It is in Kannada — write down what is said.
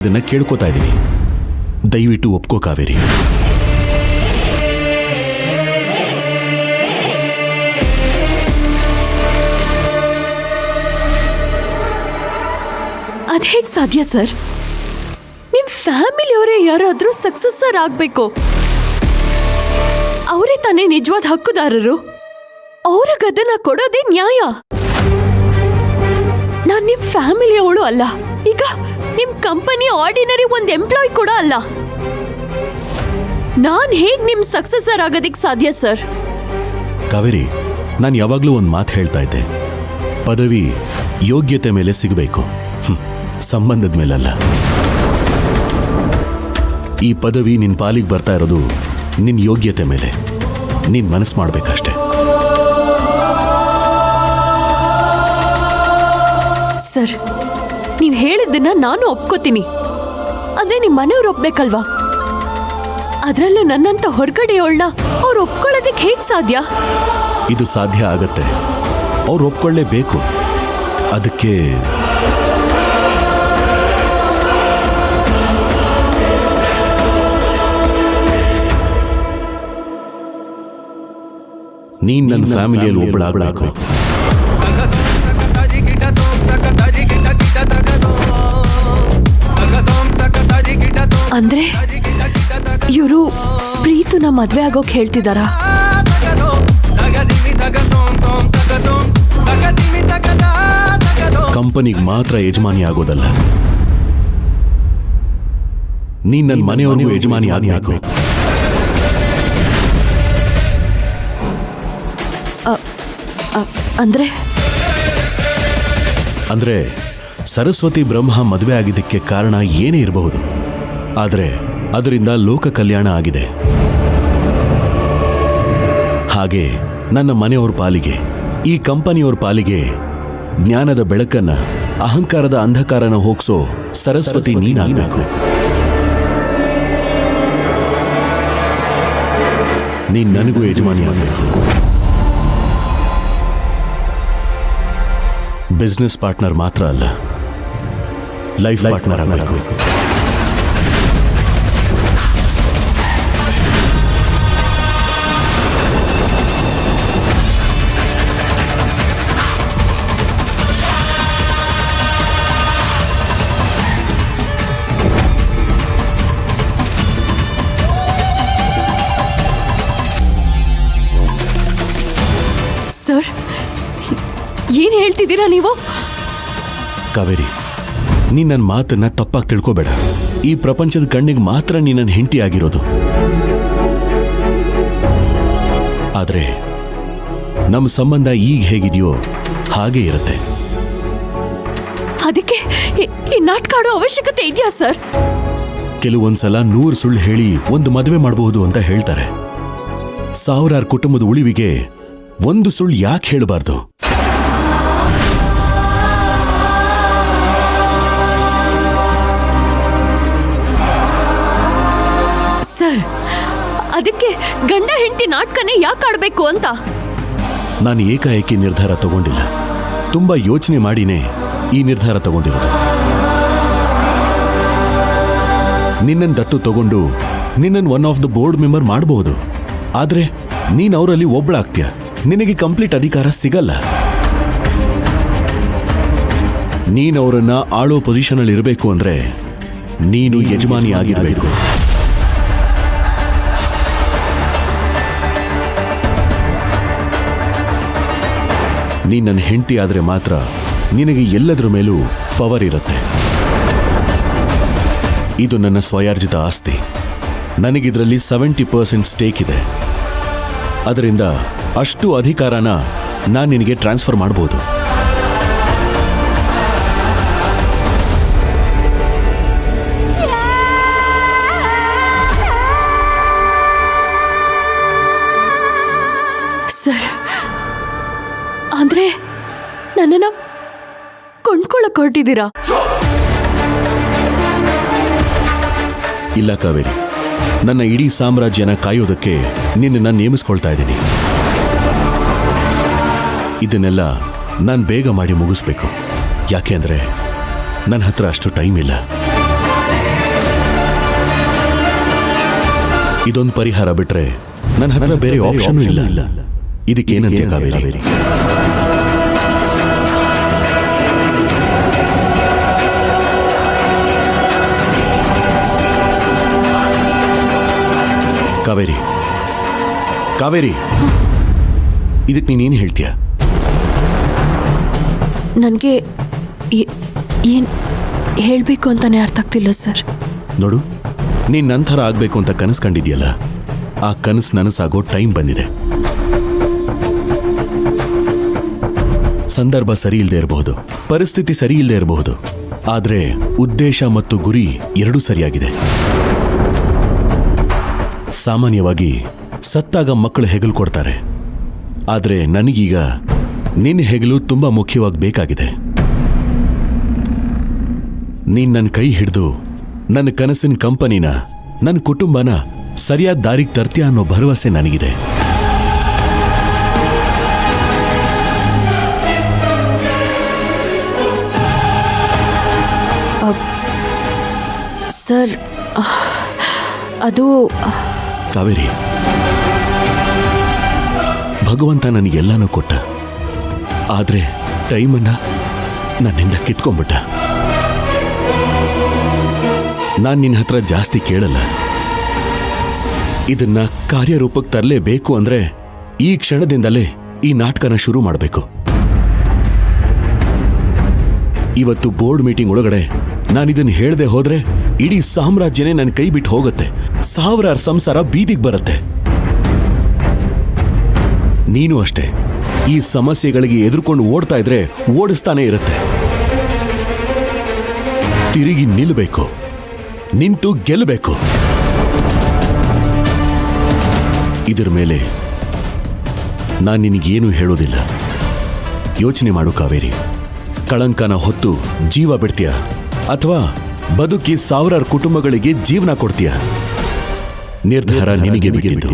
ಇದನ್ನ ಕೇಳ್ಕೊತಾ ಇದ್ದೀನಿ. ದಯವಿಟ್ಟು ಒಪ್ಕೋ ಕಾವೇರಿ. ಅದೇಗ್ ಸಾಧ್ಯ ಸರ್? ನಿಮ್ ಫ್ಯಾಮಿಲಿಯವರೇ ಯಾರಾದ್ರೂ ಸಕ್ಸಸ್ಸರ್ ಆಗ್ಬೇಕು. ಅವರೇ ತಾನೇ ನಿಜವಾದ ಹಕ್ಕುದಾರರು. ಅವ್ರಿಗೆ ಅದನ್ನ ಕೊಡೋದೇ ನ್ಯಾಯ. ನಾನ್ ನಿಮ್ ಫ್ಯಾಮಿಲಿಯವಳು ಅಲ್ಲ. ಈಗ ನಿಮ್ ಕಂಪನಿ ಆರ್ಡಿನರಿ ಒಂದ್ ಎಂಪ್ಲಾಯ್ ಕೂಡ ಅಲ್ಲ. ನಾನ್ ಹೇಗ್ ನಿಮ್ ಸಕ್ಸಸ್ಸರ್ ಆಗೋದಿಕ್ ಸಾಧ್ಯ ಸರ್? ಕಾವೇರಿ, ನಾನು ಯಾವಾಗ್ಲೂ ಒಂದು ಮಾತು ಹೇಳ್ತಾ ಇದ್ದೆ. ಪದವಿ ಯೋಗ್ಯತೆ ಮೇಲೆ ಸಿಗಬೇಕು, ಸಂಬಂಧದ ಮೇಲಲ್ಲ. ಈ ಪದವಿ ನಿನ್ ಪಾಲಿಗೆ ಬರ್ತಾ ಇರೋದು ನಿನ್ ಯೋಗ್ಯತೆ ಮೇಲೆ. ನೀನ್ ಮನಸ್ಸು ಮಾಡ್ಬೇಕಷ್ಟೆ. ಸರ್, ನೀವ್ ಹೇಳಿದ್ದನ್ನ ನಾನು ಒಪ್ಕೋತೀನಿ. ಆದ್ರೆ ನಿಮ್ ಮನೆಯವ್ರು ಒಪ್ಬೇಕಲ್ವಾ? ಅದ್ರಲ್ಲೂ ನನ್ನಂತ ಹೊರಗಡೆಯವಳನ್ನ ಅವ್ರು ಒಪ್ಕೊಳ್ಳೋದಕ್ಕೆ ಹೇಗ್ ಸಾಧ್ಯ? ಇದು ಸಾಧ್ಯ ಆಗತ್ತೆ. ಅವ್ರು ಒಪ್ಕೊಳ್ಳೇಬೇಕು. ಅದಕ್ಕೆ ನೀನ್ ನನ್ನ ಫ್ಯಾಮಿಲಿಯಲ್ಲಿ ಒಬ್ಬಳಾಗಬೇಕು. ಅಂದ್ರೆ ಇವರು ಪ್ರೀತುನ ಮದ್ವೆ ಆಗೋಕ್ ಹೇಳ್ತಿದಾರಾ? ಕಂಪನಿಗೆ ಮಾತ್ರ ಯಜಮಾನಿ ಆಗೋದಲ್ಲ, ನೀನ್ ನನ್ನ ಮನೆಯವ್ರಿಗೂ ಯಜಮಾನಿ ಆಗ್ಬೇಕು. ಅಂದ್ರೆ ಸರಸ್ವತಿ ಬ್ರಹ್ಮ ಮದುವೆ ಆಗಿದ್ದಕ್ಕೆ ಕಾರಣ ಏನೇ ಇರಬಹುದು, ಆದರೆ ಅದರಿಂದ ಲೋಕ ಕಲ್ಯಾಣ ಆಗಿದೆ. ಹಾಗೆ ನನ್ನ ಮನೆಯವ್ರ ಪಾಲಿಗೆ, ಈ ಕಂಪನಿಯವ್ರ ಪಾಲಿಗೆ ಜ್ಞಾನದ ಬೆಳಕನ್ನ, ಅಹಂಕಾರದ ಅಂಧಕಾರನ ಹೋಗ್ಸೋ ಸರಸ್ವತಿ ನೀನಾಗಬೇಕು. ನೀನ್ ನನಗೂ ಯಜಮಾನಿ ಆಗಬೇಕು. ಬಿಸ್ನೆಸ್ ಪಾರ್ಟ್ನರ್ ಮಾತ್ರ ಅಲ್ಲ, ಲೈಫ್ ಪಾರ್ಟ್ನರ್ ಆಗಬೇಕು. ಸರ್, ಏನ್ ಹೇಳ್ತಿದ್ದೀರಾ ನೀವು? ಕಾವೇರಿ, ನೀ ನನ್ನ ಮಾತನ್ನ ತಪ್ಪಾಗಿ ತಿಳ್ಕೋಬೇಡ. ಈ ಪ್ರಪಂಚದ ಕಣ್ಣಿಗೆ ಮಾತ್ರ ನೀ ನನ್ನ ಹೆಂಡತಿ ಆಗಿರೋದು. ಆದ್ರೆ ನಮ್ಮ ಸಂಬಂಧ ಈಗ ಹೇಗಿದೆಯೋ ಹಾಗೆ ಇರುತ್ತೆ. ಅದಕ್ಕೆ ಈ ನಾಟಕ ಆಡೋ ಅವಶ್ಯಕತೆ ಇದೆಯಾ ಸರ್? ಕೆಲವೊಂದ್ಸಲ 100 ಸುಳ್ಳು ಹೇಳಿ ಒಂದು ಮದುವೆ ಮಾಡಬಹುದು ಅಂತ ಹೇಳ್ತಾರೆ. ಸಾವಿರಾರು ಕುಟುಂಬದ ಉಳಿವಿಗೆ ಒಂದು ಸುಳ್ಳು ಯಾಕೆ ಹೇಳಬಾರ್ದು? ಸರ್, ಅದಕ್ಕೆ ಗಂಡ ಹೆಂಡತಿ ನಾಟಕನೇ ಯಾಕೆ ಆಡ್ಬೇಕು ಅಂತ? ನಾನು ಏಕಾಏಕಿ ನಿರ್ಧಾರ ತಗೊಂಡಿಲ್ಲ. ತುಂಬಾ ಯೋಚನೆ ಮಾಡಿನೇ ಈ ನಿರ್ಧಾರ ತಗೊಂಡಿರೋದು. ನಿನ್ನನ್ನು ದತ್ತು ತಗೊಂಡು ನಿನ್ನನ್ನು one of the board member ಮಾಡಬಹುದು. ಆದ್ರೆ ನೀನ್ ಅವರಲ್ಲಿ ಒಬ್ಬಳಾಗ್ತೀಯ. ನಿನಗೆ ಕಂಪ್ಲೀಟ್ ಅಧಿಕಾರ ಸಿಗಲ್ಲ. ನೀನ್ ಅವರನ್ನ ಆಳೋ ಪೊಸಿಷನ್ ಅಲ್ಲಿ ಇರಬೇಕು ಅಂದ್ರೆ ನೀನು ಯಜಮಾನಿ ಆಗಿರ್ಬೇಕು. ನೀನ್ ನನ್ನ ಹೆಂಡತಿ ಆದ್ರೆ ಮಾತ್ರ ನಿನಗೆ ಎಲ್ಲದರ ಮೇಲೂ ಪವರ್ ಇರುತ್ತೆ. ಇದು ನನ್ನ ಸ್ವಯಾರ್ಜಿತ ಆಸ್ತಿ. ನನಗಿದ್ರಲ್ಲಿ 70% ಸ್ಟೇಕ್ ಇದೆ. ಅದರಿಂದ ಅಷ್ಟು ಅಧಿಕಾರನ ನಾನು ನಿನಗೆ ಟ್ರಾನ್ಸ್ಫರ್ ಮಾಡಬಹುದು. ಸರ್, ಅಂದ್ರೆ ನನ್ನನ್ನ ಕೊಂಡ್ಕೊಳ್ಳಕ್ ಹೊರಟಿದ್ದೀರಾ? ಇಲ್ಲ ಕಾವೇರಿ, ನನ್ನ ಇಡೀ ಸಾಮ್ರಾಜ್ಯನ ಕಾಯೋದಕ್ಕೆ ನಿನ್ನನ್ನು ನೇಮಿಸ್ಕೊಳ್ತಾ ಇದ್ದೀನಿ. ಇದನ್ನೆಲ್ಲ ನಾನು ಬೇಗ ಮಾಡಿ ಮುಗಿಸ್ಬೇಕು. ಯಾಕೆ ಅಂದರೆ ನನ್ನ ಹತ್ರ ಅಷ್ಟು ಟೈಮ್ ಇಲ್ಲ. ಇದೊಂದು ಪರಿಹಾರ ಬಿಟ್ರೆ ನನ್ನ ಹತ್ರ ಬೇರೆ ಆಪ್ಷನ್ ಇಲ್ಲ. ಇದಕ್ಕೇನಂತೆ ಕಾವೇರಿ? ಕಾವೇರಿ, ಕಾವೇರಿ, ಇದಕ್ಕೆ ನೀನೇನು ಹೇಳ್ತೀಯ? ನನಗೆ ಏನು ಹೇಳಬೇಕು ಅಂತಾನೆ ಅರ್ಥ ಆಗ್ತಿಲ್ಲ ಸರ್. ನೋಡು, ನೀನ್ ನಂತರ ಆಗ್ಬೇಕು ಅಂತ ಕನಸು ಕಂಡಿದ್ಯಲ್ಲ, ಆ ಕನಸು ನನಸಾಗೋ ಟೈಮ್ ಬಂದಿದೆ. ಸಂದರ್ಭ ಸರಿ ಇಲ್ಲದೆ ಇರಬಹುದು, ಪರಿಸ್ಥಿತಿ ಸರಿ ಇಲ್ಲದೆ ಇರಬಹುದು, ಆದ್ರೆ ಉದ್ದೇಶ ಮತ್ತು ಗುರಿ ಎರಡೂ ಸರಿಯಾಗಿದೆ. ಸಾಮಾನ್ಯವಾಗಿ ಸತ್ತಾಗ ಮಕ್ಕಳು ಹೆಗಲು ಕೊಡ್ತಾರೆ, ಆದ್ರೆ ನನಗೀಗ ನಿನ್ನ ಹೆಗಲು ತುಂಬಾ ಮುಖ್ಯವಾಗಿ ಬೇಕಾಗಿದೆ. ನೀನ್ ನನ್ನ ಕೈ ಹಿಡಿದು ನನ್ನ ಕನಸಿನ ಕಂಪನಿನ, ನನ್ನ ಕುಟುಂಬನ ಸರಿಯಾದ ದಾರಿಗೆ ತರ್ತೀಯ ಅನ್ನೋ ಭರವಸೆ ನನಗಿದೆ. ಸರ್, ಅದು ಕಾವೇರಿ, ಭಗವಂತ ನನಗೆಲ್ಲಾನು ಕೊಟ್ಟ, ಆದ್ರೆ ಟೈಮನ್ನ ನನ್ನಿಂದ ಕಿತ್ಕೊಂಡ್ಬಿಟ್ಟ. ನಾನು ನಿನ್ನ ಹತ್ರ ಜಾಸ್ತಿ ಕೇಳಲ್ಲ. ಇದನ್ನ ಕಾರ್ಯರೂಪಕ್ಕೆ ತರಲೇಬೇಕು ಅಂದ್ರೆ ಈ ಕ್ಷಣದಿಂದಲೇ ಈ ನಾಟಕನ ಶುರು ಮಾಡಬೇಕು. ಇವತ್ತು ಬೋರ್ಡ್ ಮೀಟಿಂಗ್ ಒಳಗಡೆ ನಾನಿದನ್ನು ಹೇಳದೆ ಹೋದ್ರೆ ಇಡೀ ಸಾಮ್ರಾಜ್ಯನೇ ನನ್ನ ಕೈ ಬಿಟ್ಟು ಹೋಗುತ್ತೆ, ಸಾವಿರಾರು ಸಂಸಾರ ಬೀದಿಗೆ ಬರುತ್ತೆ. ನೀನು ಅಷ್ಟೇ, ಈ ಸಮಸ್ಯೆಗಳಿಗೆ ಎದುರ್ಕೊಂಡು ಓಡ್ತಾ ಇದ್ರೆ ಓಡಿಸ್ತಾನೆ ಇರುತ್ತೆ. ತಿರುಗಿ ನಿಲ್ಲಬೇಕು, ನಿಂತು ಗೆಲ್ಲಬೇಕು. ಇದರ ಮೇಲೆ ನಾನು ನಿನಗೇನು ಹೇಳೋದಿಲ್ಲ. ಯೋಚನೆ ಮಾಡು ಕಾವೇರಿ, ಕಳಂಕನ ಹೊತ್ತು ಜೀವ ಬಿಡ್ತೀಯ ಅಥವಾ ಬದುಕಿ ಸಾವಿರಾರು ಕುಟುಂಬಗಳಿಗೆ ಜೀವನ ಕೊಡ್ತೀಯ? ನಿರ್ಧಾರ ನಿನಗೆ ಬಿಟ್ಟಿದ್ದು.